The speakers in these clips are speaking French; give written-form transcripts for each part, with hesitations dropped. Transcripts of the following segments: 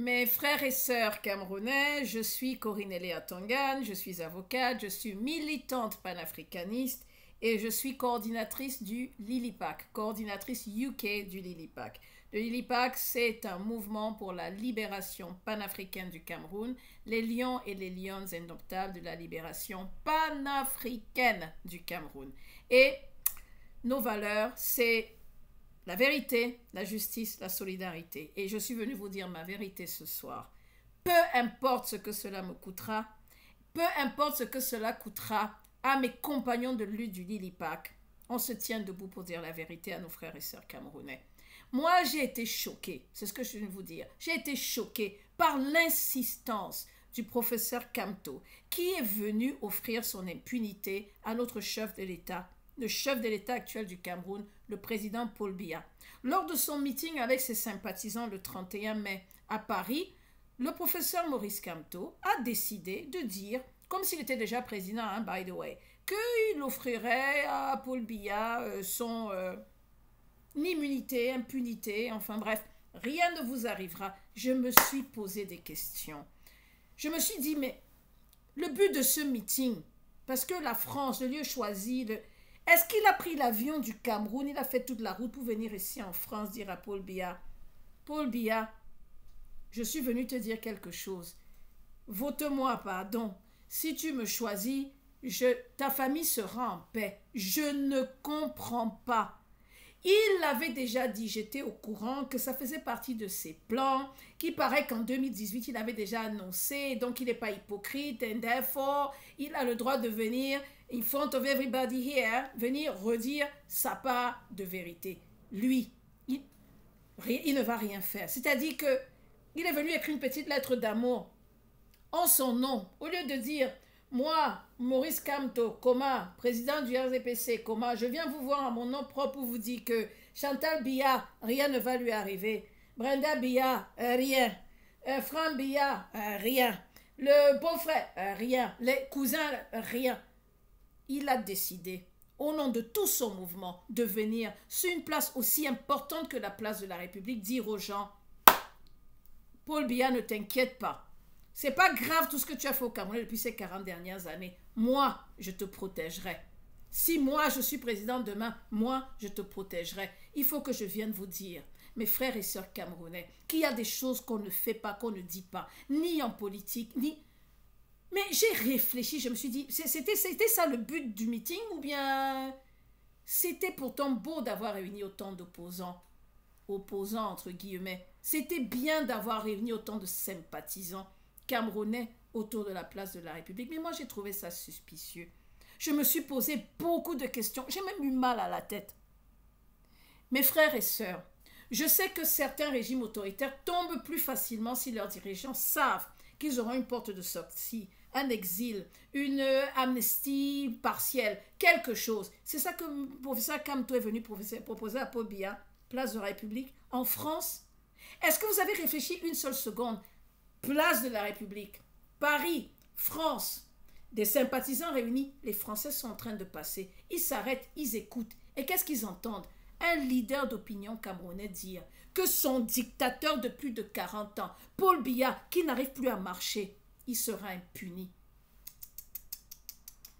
Mes frères et sœurs camerounais, je suis Corinne Eléa Tongane, je suis avocate, je suis militante panafricaniste et je suis coordinatrice du Lilipac, coordinatrice UK du Lilipac. Le Lilipac, c'est un mouvement pour la libération panafricaine du Cameroun, les lions et les lionnes indomptables de la libération panafricaine du Cameroun. Et nos valeurs, c'est la vérité, la justice, la solidarité. Et je suis venue vous dire ma vérité ce soir. Peu importe ce que cela me coûtera, peu importe ce que cela coûtera à mes compagnons de lutte du Lilipac, on se tient debout pour dire la vérité à nos frères et sœurs camerounais. Moi, j'ai été choquée, c'est ce que je viens de vous dire, j'ai été choquée par l'insistance du professeur Kamto, qui est venu offrir son impunité à notre chef de l'État, le chef de l'État actuel du Cameroun, le président Paul Biya. Lors de son meeting avec ses sympathisants le 31 mai à Paris, le professeur Maurice Kamto a décidé de dire, comme s'il était déjà président, hein, by the way, qu'il offrirait à Paul Biya son immunité, impunité, enfin bref, rien ne vous arrivera. Je me suis posé des questions. Je me suis dit, mais le but de ce meeting, parce que la France, le lieu choisi, est-ce qu'il a pris l'avion du Cameroun, il a fait toute la route pour venir ici en France dire à Paul Biya, Paul Biya, je suis venu te dire quelque chose. Vote-moi, pardon. Si tu me choisis, ta famille sera en paix. Je ne comprends pas. Il l'avait déjà dit, j'étais au courant que ça faisait partie de ses plans, qu'il paraît qu'en 2018, il avait déjà annoncé, donc il n'est pas hypocrite, and therefore, il a le droit de venir in front of everybody here, venir redire sa part de vérité. Lui, il ne va rien faire. C'est-à-dire que il est venu écrire une petite lettre d'amour en son nom, au lieu de dire moi, Maurice Kamto, Koma, président du RDPC, Koma, je viens vous voir en mon nom propre pour vous dire que Chantal Biya, rien ne va lui arriver. Brenda Biya, rien. Franck Biya, rien. Le beau-frère, rien. Les cousins, rien. Il a décidé, au nom de tout son mouvement, de venir sur une place aussi importante que la place de la République, dire aux gens, Paul Biya, ne t'inquiète pas. C'est pas grave tout ce que tu as fait au Cameroun depuis ces 40 dernières années. Moi, je te protégerai. Si moi, je suis président demain, moi, je te protégerai. Il faut que je vienne vous dire, mes frères et sœurs camerounais, qu'il y a des choses qu'on ne fait pas, qu'on ne dit pas, ni en politique, ni... Mais j'ai réfléchi, je me suis dit, c'était ça le but du meeting ou bien... C'était pourtant beau d'avoir réuni autant d'opposants, opposants entre guillemets. C'était bien d'avoir réuni autant de sympathisants camerounais autour de la place de la République. Mais moi, j'ai trouvé ça suspicieux. Je me suis posé beaucoup de questions. J'ai même eu mal à la tête. Mes frères et sœurs, je sais que certains régimes autoritaires tombent plus facilement si leurs dirigeants savent qu'ils auront une porte de sortie, un exil, une amnistie partielle, quelque chose. C'est ça que le professeur Kamto est venu proposer à Paul Biya, place de la République, en France. Est-ce que vous avez réfléchi une seule seconde? Place de la République, Paris, France, des sympathisants réunis, les Français sont en train de passer. Ils s'arrêtent, ils écoutent. Et qu'est-ce qu'ils entendent? Un leader d'opinion camerounais dire que son dictateur de plus de 40 ans, Paul Biya, qui n'arrive plus à marcher, il sera impuni.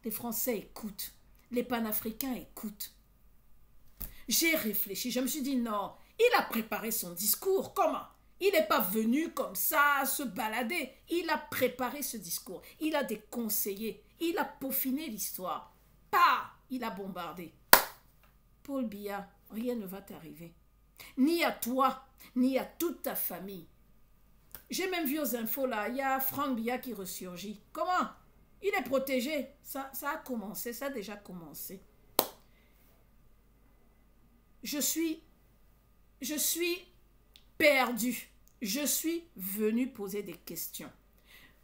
Les Français écoutent, les panafricains écoutent. J'ai réfléchi, je me suis dit non, il a préparé son discours, comment? Il n'est pas venu comme ça se balader. Il a préparé ce discours. Il a des conseillers. Il a peaufiné l'histoire. Il a bombardé. Paul Biya, rien ne va t'arriver. Ni à toi, ni à toute ta famille. J'ai même vu aux infos là, il y a Franck Biya qui ressurgit. Comment? Il est protégé. Ça a commencé, ça a déjà commencé. Je suis perdu. Je suis venu poser des questions.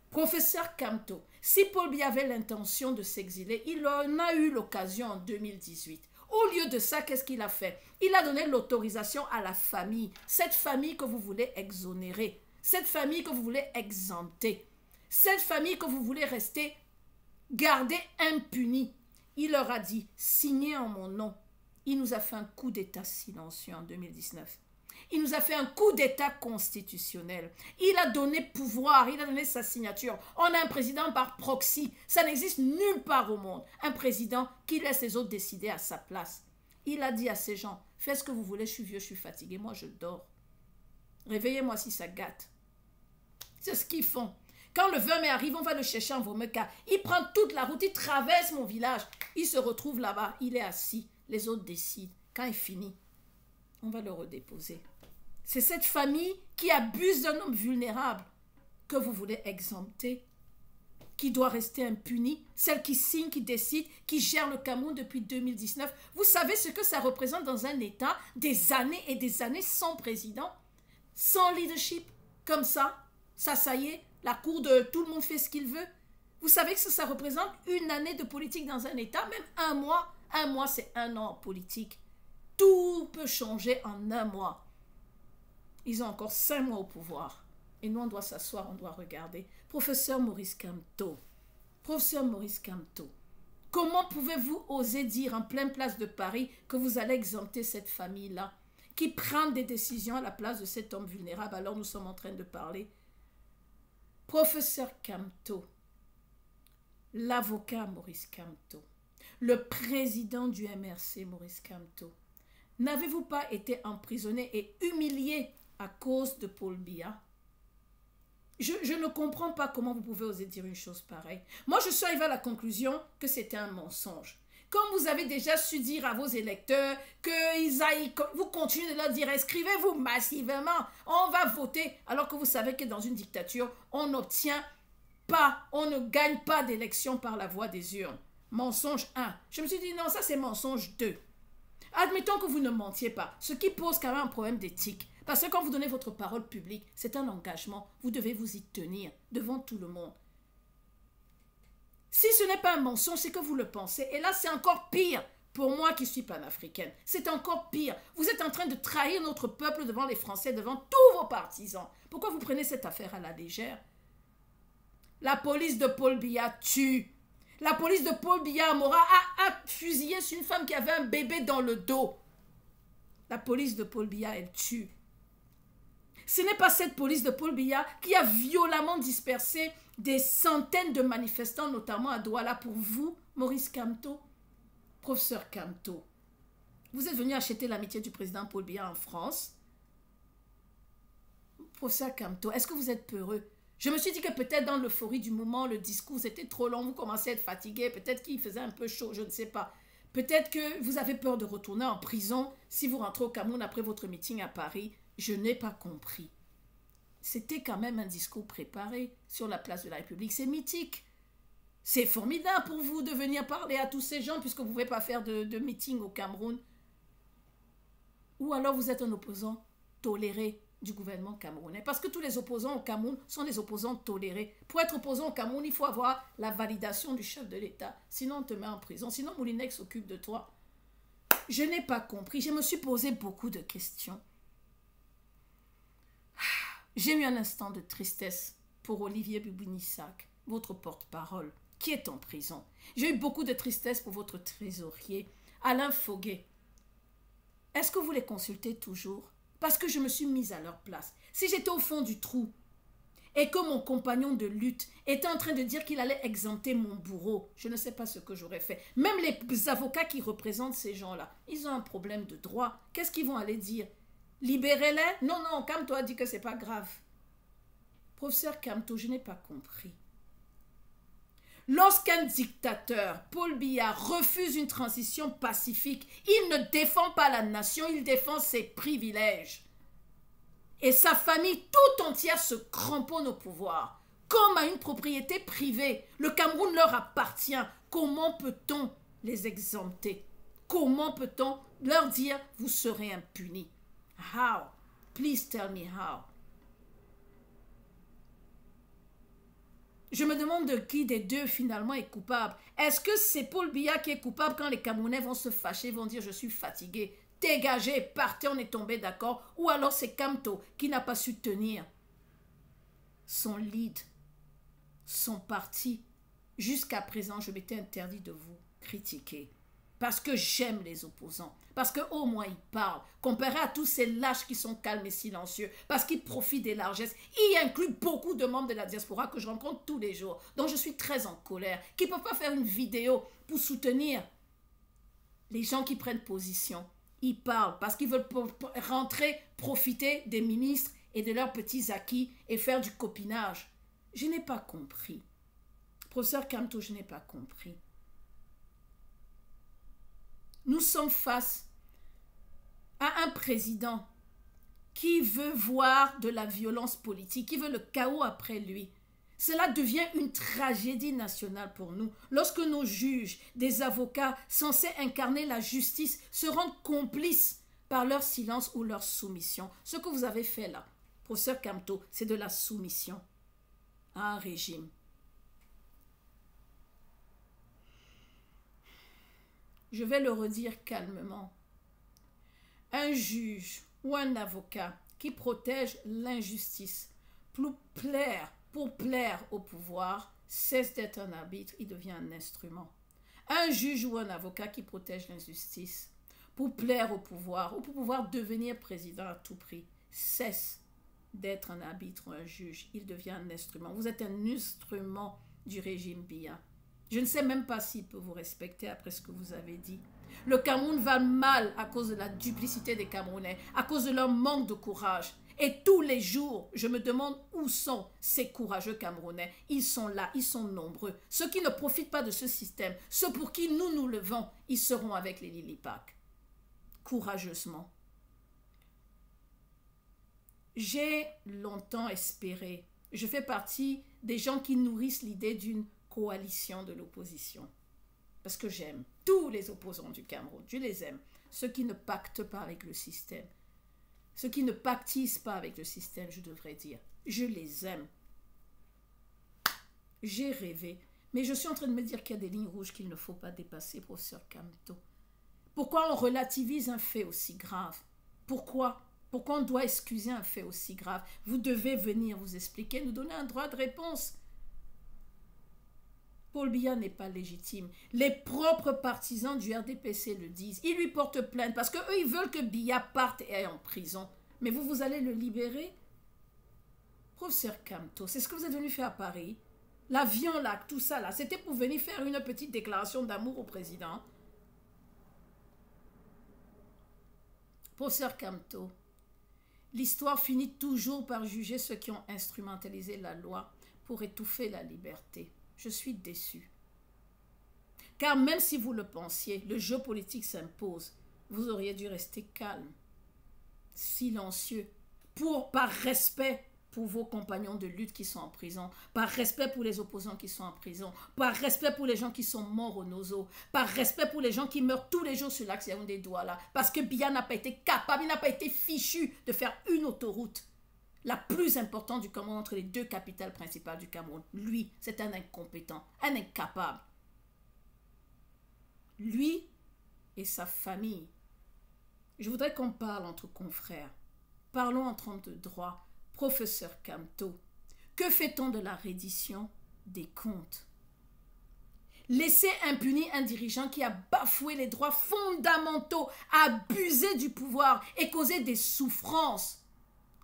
Professeur Kamto, si Paul Biya avait l'intention de s'exiler, il en a eu l'occasion en 2018. Au lieu de ça, qu'est-ce qu'il a fait? Il a donné l'autorisation à la famille, cette famille que vous voulez exonérer, cette famille que vous voulez exempter, cette famille que vous voulez rester garder impunie. Il leur a dit, signez en mon nom. Il nous a fait un coup d'état silencieux en 2019. Il nous a fait un coup d'État constitutionnel. Il a donné pouvoir, il a donné sa signature. On a un président par proxy. Ça n'existe nulle part au monde. Un président qui laisse les autres décider à sa place. Il a dit à ces gens, faites ce que vous voulez, je suis vieux, je suis fatigué, moi je dors. Réveillez-moi si ça gâte. C'est ce qu'ils font. Quand le 20 mai arrive, on va le chercher en Vomeka. Il prend toute la route, il traverse mon village. Il se retrouve là-bas, il est assis. Les autres décident. Quand il finit, on va le redéposer. C'est cette famille qui abuse d'un homme vulnérable que vous voulez exempter, qui doit rester impunie, celle qui signe, qui décide, qui gère le Cameroun depuis 2019. Vous savez ce que ça représente dans un État, des années et des années sans président, sans leadership, comme ça, ça y est, la cour de tout le monde fait ce qu'il veut. Vous savez que ça représente une année de politique dans un État, même un mois. Un mois, c'est un an en politique. Tout peut changer en un mois. Ils ont encore 5 mois au pouvoir. Et nous, on doit s'asseoir, on doit regarder. Professeur Maurice Kamto, comment pouvez-vous oser dire en pleine place de Paris que vous allez exempter cette famille-là, qui prend des décisions à la place de cet homme vulnérable, alors nous sommes en train de parler? Professeur Kamto, l'avocat Maurice Kamto, le président du MRC Maurice Kamto, n'avez-vous pas été emprisonné et humilié à cause de Paul Biya? Je ne comprends pas comment vous pouvez oser dire une chose pareille. Moi, je suis arrivée à la conclusion que c'était un mensonge. Comme vous avez déjà su dire à vos électeurs qu'ils aillent, vous continuez de leur dire, inscrivez-vous massivement, on va voter, alors que vous savez que dans une dictature, on n'obtient pas, on ne gagne pas d'élection par la voie des urnes. Mensonge 1. Je me suis dit, non, ça c'est mensonge 2. Admettons que vous ne mentiez pas, ce qui pose quand même un problème d'éthique. Parce que quand vous donnez votre parole publique, c'est un engagement. Vous devez vous y tenir devant tout le monde. Si ce n'est pas un mensonge, c'est que vous le pensez. Et là, c'est encore pire pour moi qui suis panafricaine. C'est encore pire. Vous êtes en train de trahir notre peuple devant les Français, devant tous vos partisans. Pourquoi vous prenez cette affaire à la légère? La police de Paul Biya tue. La police de Paul Biya Mora a fusillé sur une femme qui avait un bébé dans le dos. La police de Paul Biya, elle tue. Ce n'est pas cette police de Paul Biya qui a violemment dispersé des centaines de manifestants, notamment à Douala, pour vous, Maurice Kamto, professeur Kamto. Vous êtes venu acheter l'amitié du président Paul Biya en France. Professeur Kamto, est-ce que vous êtes peureux? Je me suis dit que peut-être dans l'euphorie du moment, le discours était trop long, vous commencez à être fatigué, peut-être qu'il faisait un peu chaud, je ne sais pas. Peut-être que vous avez peur de retourner en prison si vous rentrez au Cameroun après votre meeting à Paris. Je n'ai pas compris. C'était quand même un discours préparé sur la place de la République. C'est mythique. C'est formidable pour vous de venir parler à tous ces gens puisque vous ne pouvez pas faire de meeting au Cameroun. Ou alors vous êtes un opposant toléré du gouvernement camerounais. Parce que tous les opposants au Cameroun sont des opposants tolérés. Pour être opposant au Cameroun, il faut avoir la validation du chef de l'État. Sinon, on te met en prison. Sinon, Moulinex s'occupe de toi. Je n'ai pas compris. Je me suis posé beaucoup de questions. J'ai eu un instant de tristesse pour Olivier Bubunissak, votre porte-parole, qui est en prison. J'ai eu beaucoup de tristesse pour votre trésorier, Alain Foguet. Est-ce que vous les consultez toujours? Parce que je me suis mise à leur place. Si j'étais au fond du trou et que mon compagnon de lutte était en train de dire qu'il allait exempter mon bourreau, je ne sais pas ce que j'aurais fait. Même les avocats qui représentent ces gens-là, ils ont un problème de droit. Qu'est-ce qu'ils vont aller dire? Libérez-les? Non, non, Kamto a dit que c'est pas grave. Professeur Kamto, je n'ai pas compris. Lorsqu'un dictateur, Paul Biya, refuse une transition pacifique, il ne défend pas la nation, il défend ses privilèges. Et sa famille tout entière se cramponne au pouvoir, comme à une propriété privée. Le Cameroun leur appartient. Comment peut-on les exempter? Comment peut-on leur dire « vous serez impunis » How? Please tell me how. Je me demande de qui des deux finalement est coupable. Est-ce que c'est Paul Biya qui est coupable quand les Camerounais vont se fâcher, vont dire je suis fatigué, dégagez, partez, on est tombé d'accord, ou alors c'est Kamto qui n'a pas su tenir son lead, son parti. Jusqu'à présent, je m'étais interdit de vous critiquer. parce que j'aime les opposants, parce qu'au moins ils parlent, comparé à tous ces lâches qui sont calmes et silencieux, parce qu'ils profitent des largesses. Il inclut beaucoup de membres de la diaspora que je rencontre tous les jours, dont je suis très en colère, qui ne peuvent pas faire une vidéo pour soutenir les gens qui prennent position. Ils parlent parce qu'ils veulent rentrer, profiter des ministres et de leurs petits acquis et faire du copinage. Je n'ai pas compris. Professeur Kamto, je n'ai pas compris. Nous sommes face à un président qui veut voir de la violence politique, qui veut le chaos après lui. Cela devient une tragédie nationale pour nous. Lorsque nos juges, des avocats censés incarner la justice se rendent complices par leur silence ou leur soumission. Ce que vous avez fait là, professeur Kamto, c'est de la soumission à un régime. Je vais le redire calmement. Un juge ou un avocat qui protège l'injustice pour plaire au pouvoir cesse d'être un arbitre, il devient un instrument. Un juge ou un avocat qui protège l'injustice pour plaire au pouvoir ou pour pouvoir devenir président à tout prix cesse d'être un arbitre ou un juge, il devient un instrument. Vous êtes un instrument du régime Biya. Je ne sais même pas s'il peut vous respecter après ce que vous avez dit. Le Cameroun va mal à cause de la duplicité des Camerounais, à cause de leur manque de courage. Et tous les jours, je me demande où sont ces courageux Camerounais. Ils sont là, ils sont nombreux. Ceux qui ne profitent pas de ce système, ceux pour qui nous nous levons, ils seront avec les Lilipac. Courageusement. J'ai longtemps espéré. Je fais partie des gens qui nourrissent l'idée d'une coalition de l'opposition. Parce que j'aime tous les opposants du Cameroun. Je les aime. Ceux qui ne pactent pas avec le système. Ceux qui ne pactisent pas avec le système, je devrais dire. Je les aime. J'ai rêvé. Mais je suis en train de me dire qu'il y a des lignes rouges qu'il ne faut pas dépasser, professeur Kamto. Pourquoi on relativise un fait aussi grave? Pourquoi? Pourquoi on doit excuser un fait aussi grave? Vous devez venir vous expliquer, nous donner un droit de réponse. Paul Biya n'est pas légitime. Les propres partisans du RDPC le disent. Ils lui portent plainte parce qu'eux, ils veulent que Biya parte et aille en prison. Mais vous allez le libérer? Professeur Kamto, c'est ce que vous êtes venu faire à Paris. L'avion là, tout ça là, c'était pour venir faire une petite déclaration d'amour au président. Professeur Kamto, l'histoire finit toujours par juger ceux qui ont instrumentalisé la loi pour étouffer la liberté. Je suis déçu. Car même si vous le pensiez, le jeu politique s'impose. Vous auriez dû rester calme, silencieux, par respect pour vos compagnons de lutte qui sont en prison, par respect pour les opposants qui sont en prison, par respect pour les gens qui sont morts au Nozo, par respect pour les gens qui meurent tous les jours sur l'axe Yaoundé Douala, parce que Biya n'a pas été capable, il n'a pas été fichu de faire une autoroute la plus importante du Cameroun entre les deux capitales principales du Cameroun. Lui, c'est un incompétent, un incapable. Lui et sa famille. Je voudrais qu'on parle entre confrères. Parlons entre hommes de droit. Professeur Kamto, que fait-on de la reddition des comptes? Laisser impuni un dirigeant qui a bafoué les droits fondamentaux, abusé du pouvoir et causé des souffrances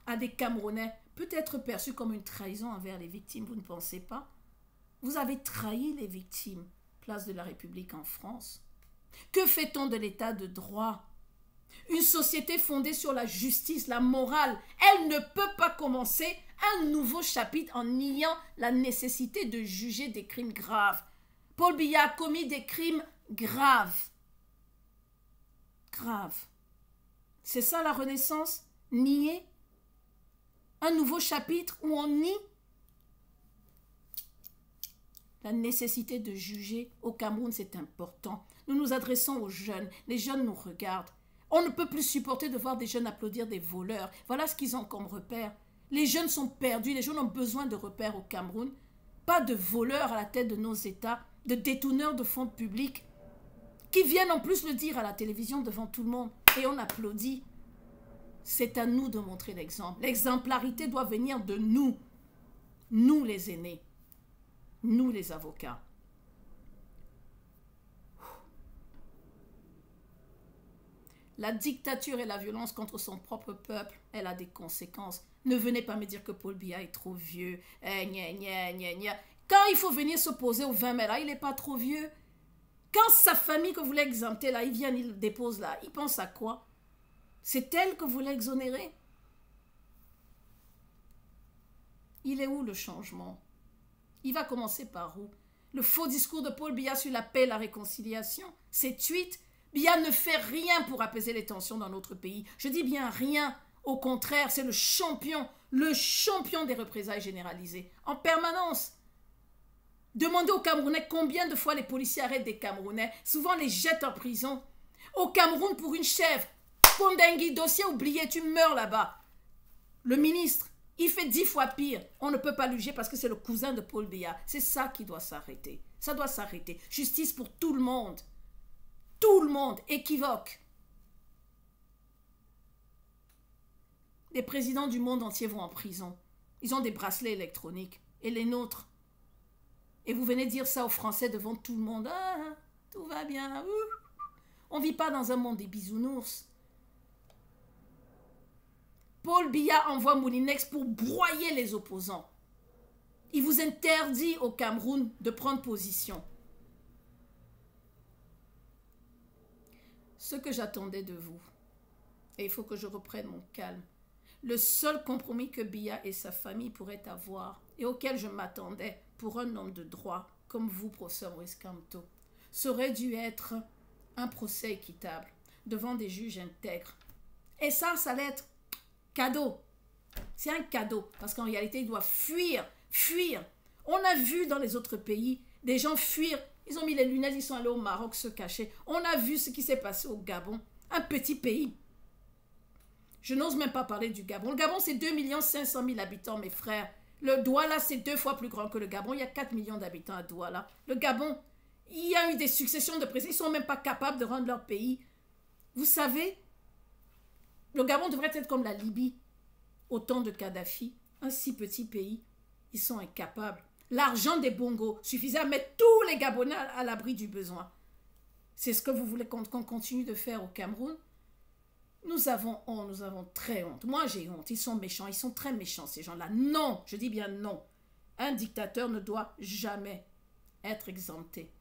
à des Camerounais peut être perçu comme une trahison envers les victimes, vous ne pensez pas? Vous avez trahi les victimes, place de la République en France. Que fait-on de l'état de droit? Une société fondée sur la justice, la morale, elle ne peut pas commencer un nouveau chapitre en niant la nécessité de juger des crimes graves. Paul Biya a commis des crimes graves. Graves. C'est ça la Renaissance? Nier? Un nouveau chapitre où on nie la nécessité de juger. Au Cameroun, c'est important. Nous nous adressons aux jeunes. Les jeunes nous regardent. On ne peut plus supporter de voir des jeunes applaudir des voleurs. Voilà ce qu'ils ont comme repère. Les jeunes sont perdus. Les jeunes ont besoin de repères au Cameroun. Pas de voleurs à la tête de nos États, de détourneurs de fonds publics, qui viennent en plus le dire à la télévision devant tout le monde. Et on applaudit. C'est à nous de montrer l'exemple. L'exemplarité doit venir de nous. Nous les aînés. Nous les avocats. La dictature et la violence contre son propre peuple, elle a des conséquences. Ne venez pas me dire que Paul Biya est trop vieux. Quand il faut venir s'opposer au 20 mai, là, il n'est pas trop vieux. Quand sa famille que vous voulez exempter, là, il vient, il le dépose là, il pense à quoi? C'est elle que vous voulez exonérer? Il est où le changement? Il va commencer par où? Le faux discours de Paul Biya sur la paix et la réconciliation, ces tweets, Biya ne fait rien pour apaiser les tensions dans notre pays. Je dis bien rien. Au contraire, c'est le champion des représailles généralisées, en permanence. Demandez aux Camerounais combien de fois les policiers arrêtent des Camerounais, souvent les jettent en prison. Au Cameroun, pour une chèvre, Kondengui, dossier oublié, tu meurs là-bas. Le ministre, il fait 10 fois pire. On ne peut pas le juger parce que c'est le cousin de Paul Biya. C'est ça qui doit s'arrêter. Ça doit s'arrêter. Justice pour tout le monde. Tout le monde équivoque. Les présidents du monde entier vont en prison. Ils ont des bracelets électroniques. Et les nôtres. Et vous venez dire ça aux Français devant tout le monde. Ah, tout va bien. On ne vit pas dans un monde des bisounours. Paul Biya envoie Moulinex pour broyer les opposants. Il vous interdit au Cameroun de prendre position. Ce que j'attendais de vous, et il faut que je reprenne mon calme, le seul compromis que Biya et sa famille pourraient avoir, et auquel je m'attendais pour un homme de droit comme vous, professeur Maurice Kamto, serait dû être un procès équitable devant des juges intègres. Et ça allait être cadeau. C'est un cadeau, parce qu'en réalité, il doit fuir. On a vu dans les autres pays des gens fuir. Ils ont mis les lunettes, ils sont allés au Maroc se cacher. On a vu ce qui s'est passé au Gabon, un petit pays. Je n'ose même pas parler du Gabon. Le Gabon, c'est 2 500 000 habitants, mes frères. Le Douala, c'est 2 fois plus grand que le Gabon. Il y a 4 millions d'habitants à Douala. Le Gabon, il y a eu des successions de présidents. Ils ne sont même pas capables de rendre leur pays. Vous savez, le Gabon devrait être comme la Libye, au temps de Kadhafi, un si petit pays. Ils sont incapables. L'argent des bongos suffisait à mettre tous les Gabonais à l'abri du besoin. C'est ce que vous voulez qu'on continue de faire au Cameroun? Nous avons honte, nous avons très honte. Moi, j'ai honte. Ils sont méchants, ils sont très méchants, ces gens-là. Non, je dis bien non. Un dictateur ne doit jamais être exempté.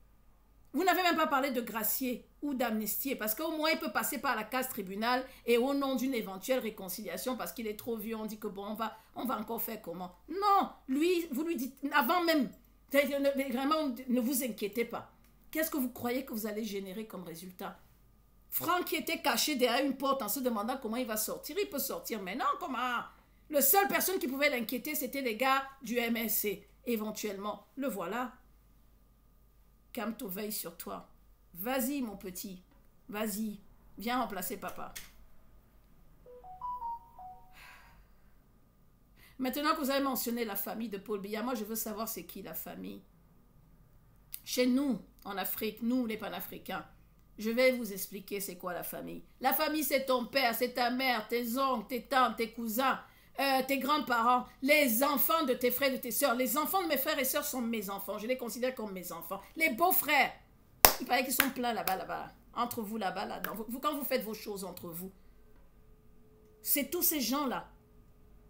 Vous n'avez même pas parlé de gracier ou d'amnistier, parce qu'au moins, il peut passer par la case tribunal et au nom d'une éventuelle réconciliation, parce qu'il est trop vieux, on dit que bon, on va encore faire comment? Non, lui, vous lui dites, avant même, vraiment, ne vous inquiétez pas. Qu'est-ce que vous croyez que vous allez générer comme résultat? Franck qui était caché derrière une porte en se demandant comment il va sortir, il peut sortir maintenant, comment? La seule personne qui pouvait l'inquiéter, c'était les gars du MSC, éventuellement. Le voilà. Kamto veille sur toi. Vas-y, mon petit. Vas-y. Viens remplacer papa. Maintenant que vous avez mentionné la famille de Paul Biya, moi je veux savoir c'est qui la famille. Chez nous, en Afrique, nous les panafricains, je vais vous expliquer c'est quoi la famille. La famille, c'est ton père, c'est ta mère, tes oncles, tes tantes, tes cousins, tes grands-parents, les enfants de tes frères et de tes sœurs. Les enfants de mes frères et sœurs sont mes enfants. Je les considère comme mes enfants. Les beaux-frères, il paraît qu'ils sont pleins là-bas. Entre vous, là-bas. Quand vous faites vos choses entre vous. C'est tous ces gens-là.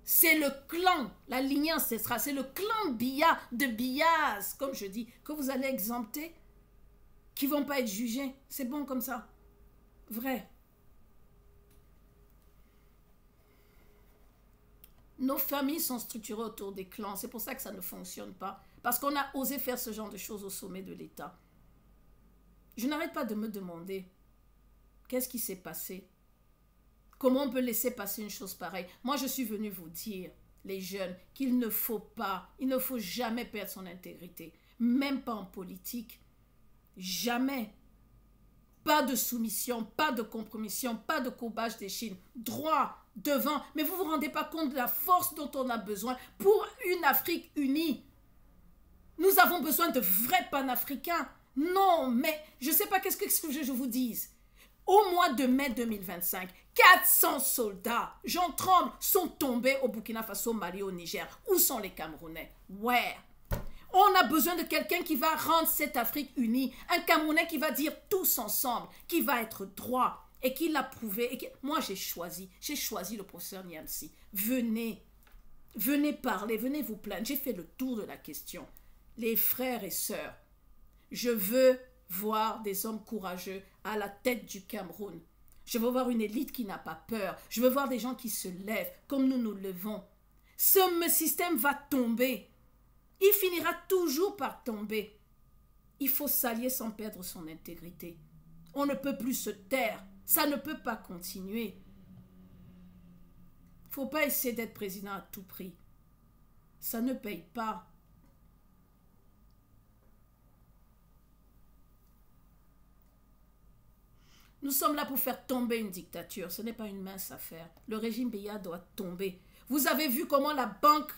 C'est le clan, la lignée ancestrale. C'est le clan Biya, de Biyaz, comme je dis, que vous allez exempter, qui ne vont pas être jugés. C'est bon comme ça. Vrai. Nos familles sont structurées autour des clans. C'est pour ça que ça ne fonctionne pas. Parce qu'on a osé faire ce genre de choses au sommet de l'État. Je n'arrête pas de me demander qu'est-ce qui s'est passé. Comment on peut laisser passer une chose pareille? Moi, je suis venue vous dire, les jeunes, qu'il ne faut jamais perdre son intégrité. Même pas en politique. Jamais. Pas de soumission, pas de compromission, pas de courbage d'échine. Droit, devant. Mais vous ne vous rendez pas compte de la force dont on a besoin pour une Afrique unie. Nous avons besoin de vrais panafricains. Non, mais je ne sais pas qu'est-ce que je vous dise. Au mois de mai 2025, 400 soldats, Jean tremble, sont tombés au Burkina Faso, Mali, au Niger. Où sont les Camerounais? Where? On a besoin de quelqu'un qui va rendre cette Afrique unie. Un Camerounais qui va dire tous ensemble, qui va être droit, et qu'il l'a prouvé. Moi, j'ai choisi le professeur Niamsi. Venez parler, venez vous plaindre. J'ai fait le tour de la question. Les frères et sœurs, je veux voir des hommes courageux à la tête du Cameroun. Je veux voir une élite qui n'a pas peur. Je veux voir des gens qui se lèvent comme nous nous levons. Ce système va tomber. Il finira toujours par tomber. Il faut s'allier sans perdre son intégrité. On ne peut plus se taire. Ça ne peut pas continuer. Il ne faut pas essayer d'être président à tout prix. Ça ne paye pas. Nous sommes là pour faire tomber une dictature. Ce n'est pas une mince affaire. Le régime Biya doit tomber. Vous avez vu comment la Banque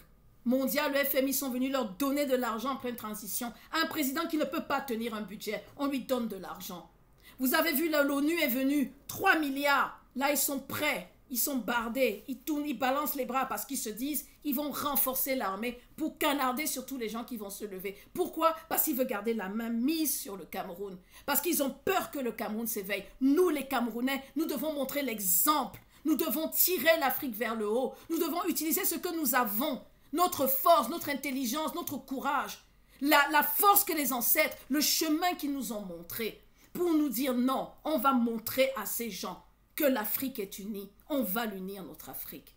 mondiale, le FMI sont venus leur donner de l'argent en pleine transition. Un président qui ne peut pas tenir un budget, on lui donne de l'argent. Vous avez vu, l'ONU est venue, 3 milliards. Là, ils sont prêts, ils sont bardés, ils tournent, ils balancent les bras parce qu'ils se disent ils vont renforcer l'armée pour canarder sur tous les gens qui vont se lever. Pourquoi? Parce qu'ils veulent garder la main mise sur le Cameroun. Parce qu'ils ont peur que le Cameroun s'éveille. Nous, les Camerounais, nous devons montrer l'exemple. Nous devons tirer l'Afrique vers le haut. Nous devons utiliser ce que nous avons. Notre force, notre intelligence, notre courage. La force que les ancêtres, le chemin qu'ils nous ont montré. Pour nous dire non, on va montrer à ces gens que l'Afrique est unie. On va l'unir, notre Afrique.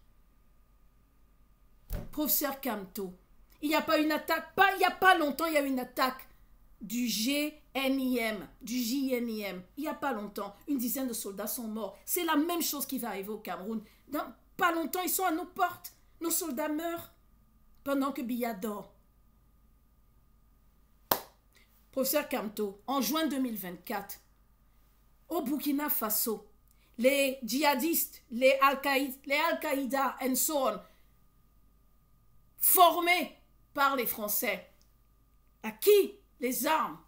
Professeur Kamto, il n'y a pas une attaque, il n'y a pas longtemps, il y a eu une attaque du JNIM. Il n'y a pas longtemps, une dizaine de soldats sont morts. C'est la même chose qui va arriver au Cameroun. Dans pas longtemps, ils sont à nos portes. Nos soldats meurent pendant que Biya dort. Professeur Kamto, en juin 2024, au Burkina Faso, les djihadistes, les Al-Qaïda and so on, formés par les Français, à qui les armes,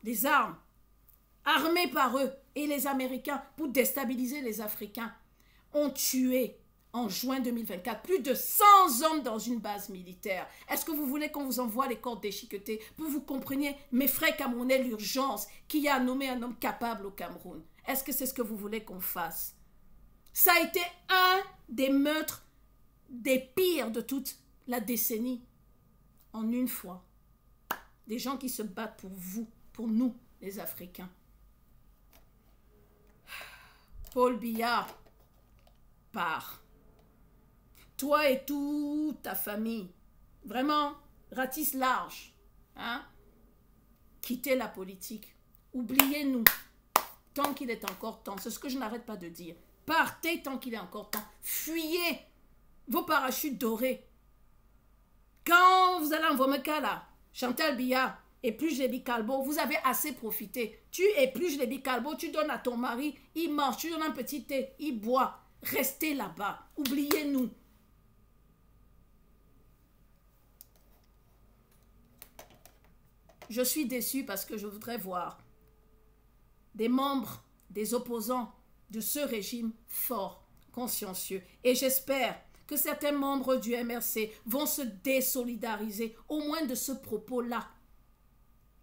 armés par eux et les Américains pour déstabiliser les Africains, ont tué en juin 2024 plus de 100 hommes dans une base militaire. Est-ce que vous voulez qu'on vous envoie les cordes déchiquetées pour que vous compreniez, mes frères camerounais, l'urgence qui a nommé un homme capable au Cameroun? Est-ce que c'est ce que vous voulez qu'on fasse? Ça a été un des meurtres des pires de toute la décennie. En une fois. Des gens qui se battent pour vous, pour nous, les Africains. Paul Biya part. Toi et toute ta famille, vraiment, ratisse large. Hein? Quittez la politique. Oubliez-nous. Tant qu'il est encore temps. C'est ce que je n'arrête pas de dire. Partez tant qu'il est encore temps. Fuyez vos parachutes dorés. Quand vous allez en Vomekala, Chantal Biya épluche les bicalbos, vous avez assez profité. Tu épluches les bicalbos, tu donnes à ton mari, il mange, tu donnes un petit thé, il boit. Restez là-bas. Oubliez-nous. Je suis déçue parce que je voudrais voir des membres, des opposants de ce régime fort, consciencieux. Et j'espère que certains membres du MRC vont se désolidariser, au moins de ce propos-là.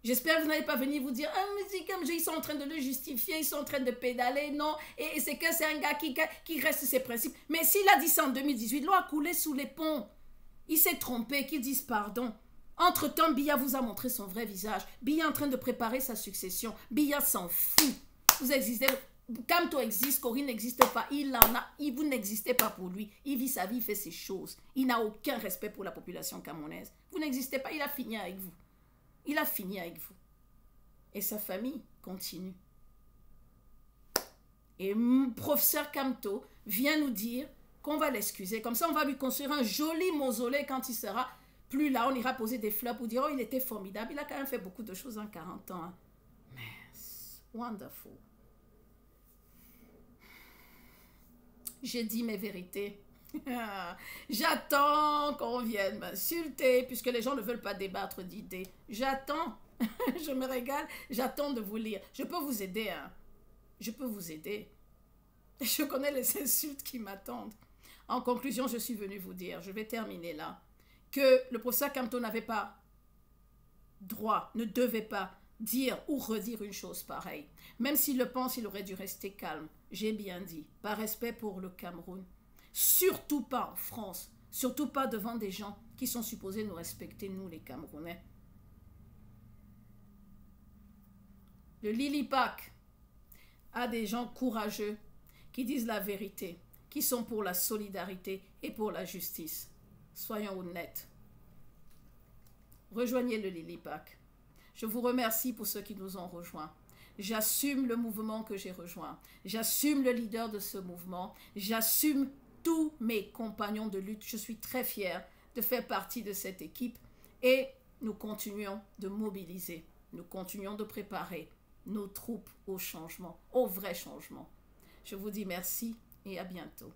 J'espère que vous n'allez pas venir vous dire « Ah, mais c'est comme ils sont en train de le justifier, ils sont en train de pédaler, non, et c'est que c'est un gars qui reste ses principes. » Mais s'il a dit ça en 2018, l'eau a coulé sous les ponts. Il s'est trompé, qu'il dise pardon. Entre-temps, Biya vous a montré son vrai visage. Biya est en train de préparer sa succession. Biya s'en fout. Vous existez... Kamto existe, Corinne n'existe pas, vous n'existez pas pour lui, il vit sa vie, il fait ses choses, il n'a aucun respect pour la population camerounaise, vous n'existez pas, il a fini avec vous, et sa famille continue. Et professeur Kamto vient nous dire qu'on va l'excuser, comme ça on va lui construire un joli mausolée quand il sera plus là, on ira poser des fleurs pour dire oh il était formidable, il a quand même fait beaucoup de choses en 40 ans, hein. Wonderful. J'ai dit mes vérités. J'attends qu'on vienne m'insulter puisque les gens ne veulent pas débattre d'idées. J'attends. Je me régale. J'attends de vous lire. Je peux vous aider. Hein. Je peux vous aider. Je connais les insultes qui m'attendent. En conclusion, je suis venue vous dire, je vais terminer là, que le professeur Kamto n'avait pas droit, ne devait pas dire ou redire une chose pareille. Même s'il le pense, il aurait dû rester calme. J'ai bien dit, par respect pour le Cameroun. Surtout pas en France, surtout pas devant des gens qui sont supposés nous respecter, nous les Camerounais. Le Lili-Pack a des gens courageux qui disent la vérité, qui sont pour la solidarité et pour la justice. Soyons honnêtes. Rejoignez le Lili-Pack. Je vous remercie pour ceux qui nous ont rejoints. J'assume le mouvement que j'ai rejoint. J'assume le leader de ce mouvement. J'assume tous mes compagnons de lutte. Je suis très fière de faire partie de cette équipe et nous continuons de mobiliser. Nous continuons de préparer nos troupes au changement, au vrai changement. Je vous dis merci et à bientôt.